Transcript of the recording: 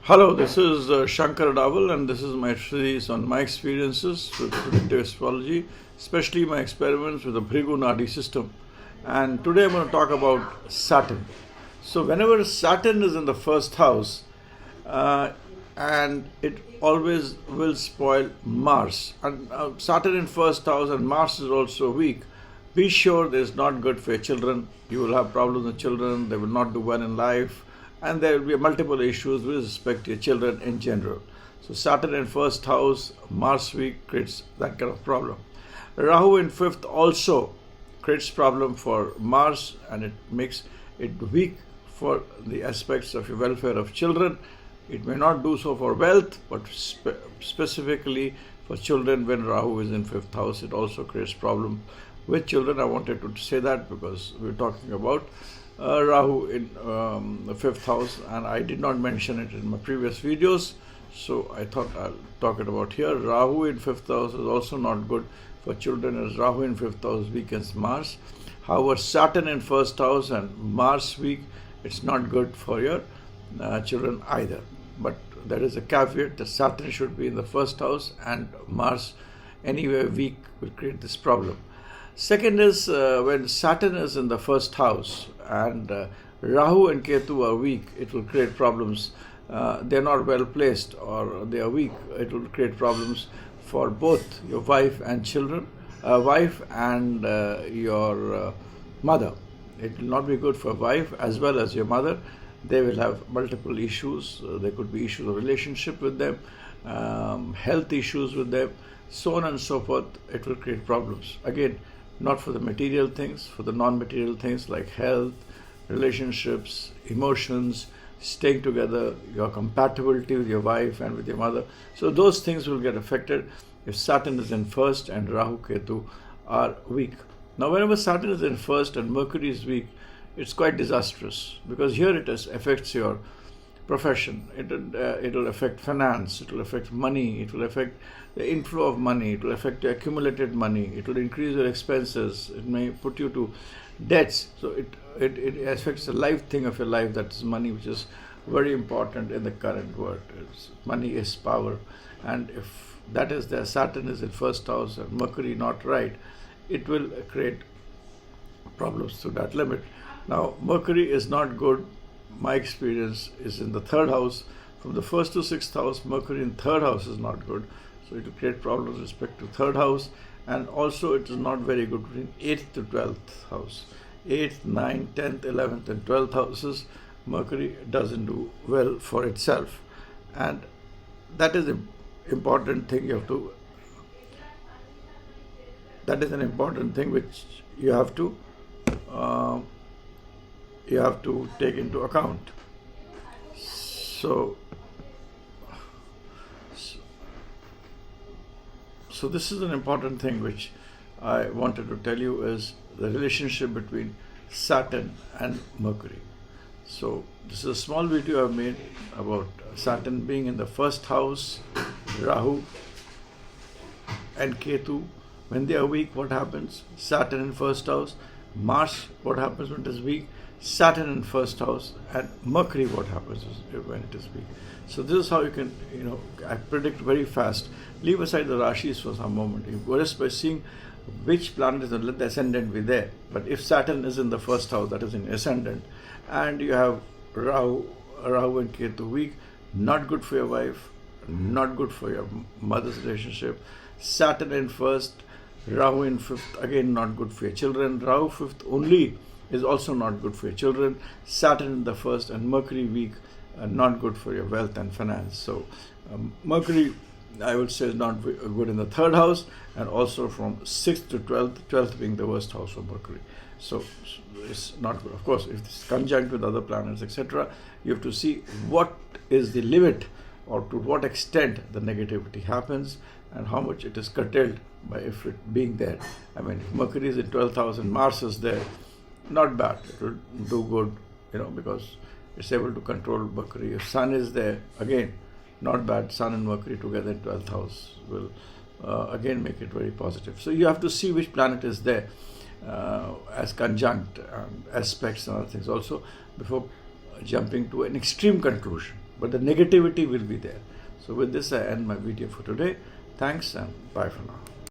Hello, this is Shanker Adawal, and this is my series on my experiences with predictive astrology, especially my experiments with the Bhrigu Nadi system. And today I'm going to talk about Saturn. So, whenever Saturn is in the first house, and it always will spoil Mars. And Saturn in first house and Mars is also weak. Be sure this is not good for your children. You will have problems with children. They will not do well in life. And there will be multiple issues with respect to your children in general. So Saturn in first house, Mars weak creates that kind of problem. Rahu in fifth also creates problem for Mars, and it makes it weak for the aspects of your welfare of children. It may not do so for wealth, but specifically for children when Rahu is in fifth house, it also creates problem with children. I wanted to say that because we're talking about Rahu in the fifth house, and I did not mention it in my previous videos, so I thought I'll talk it about here. Rahu in fifth house is also not good for children, as Rahu in fifth house weakens Mars. However, Saturn in first house and Mars weak, it's not good for your children either. But there is a caveat that Saturn should be in the first house, and Mars anywhere weak will create this problem. Second is when Saturn is in the first house and Rahu and Ketu are weak, it will create problems. They are not well placed or they are weak. It will create problems for both your wife and children, wife and your mother. It will not be good for wife as well as your mother. They will have multiple issues. There could be issues of relationship with them, health issues with them, so on and so forth. It will create problems. Again, not for the material things, for the non-material things like health, relationships, emotions, staying together, your compatibility with your wife and with your mother. So those things will get affected if Saturn is in first and Rahu Ketu are weak. Now, whenever Saturn is in first and Mercury is weak, it's quite disastrous, because here it affects your profession. It will affect finance, it will affect money, it will affect the inflow of money, it will affect your accumulated money, it will increase your expenses, it may put you to debts. So it affects the life thing of your life, that is money, which is very important in the current world. Money is power, and if that is there, Saturn is in first house and Mercury not right, it will create problems to that limit. Now, Mercury is not good. My experience is in the third house. From the first to sixth house, Mercury in third house is not good. So it will create problems with respect to third house. And also it is not very good between 8th to 12th house. 8th, 9th, 10th, 11th and 12th houses, Mercury doesn't do well for itself. And that is an important thing that is an important thing which you have to take into account. So this is an important thing which I wanted to tell you, is the relationship between Saturn and Mercury. So this is a small video I've made about Saturn being in the first house, Rahu and Ketu. When they are weak, what happens? Saturn in first house. Mars, what happens when it is weak? Saturn in first house. And Mercury, what happens when it is weak? So this is how you can, I predict very fast. Leave aside the Rashis for some moment. You go just by seeing which planet is, and let the ascendant be there. But if Saturn is in the first house, that is in ascendant, and you have Rahu and Ketu weak, not good for your wife, not good for your mother's relationship. Saturn in first, Rahu in fifth, again not good for your children. Rahu fifth only is also not good for your children. Saturn in the first and Mercury weak, not good for your wealth and finance. So Mercury, I would say, is not good in the third house, and also from 6th to 12th being the worst house for Mercury. So it's not good. Of course, if it's conjunct with other planets, etc., you have to see what is the limit, or to what extent the negativity happens, and how much it is curtailed by if it being there. I mean, if Mercury is in 12th house and Mars is there, not bad. It will do good, because it's able to control Mercury. If Sun is there, again, not bad. Sun and Mercury together in 12th house will again make it very positive. So you have to see which planet is there as conjunct aspects and other things also before jumping to an extreme conclusion. but the negativity will be there. So with this, I end my video for today. Thanks and bye for now.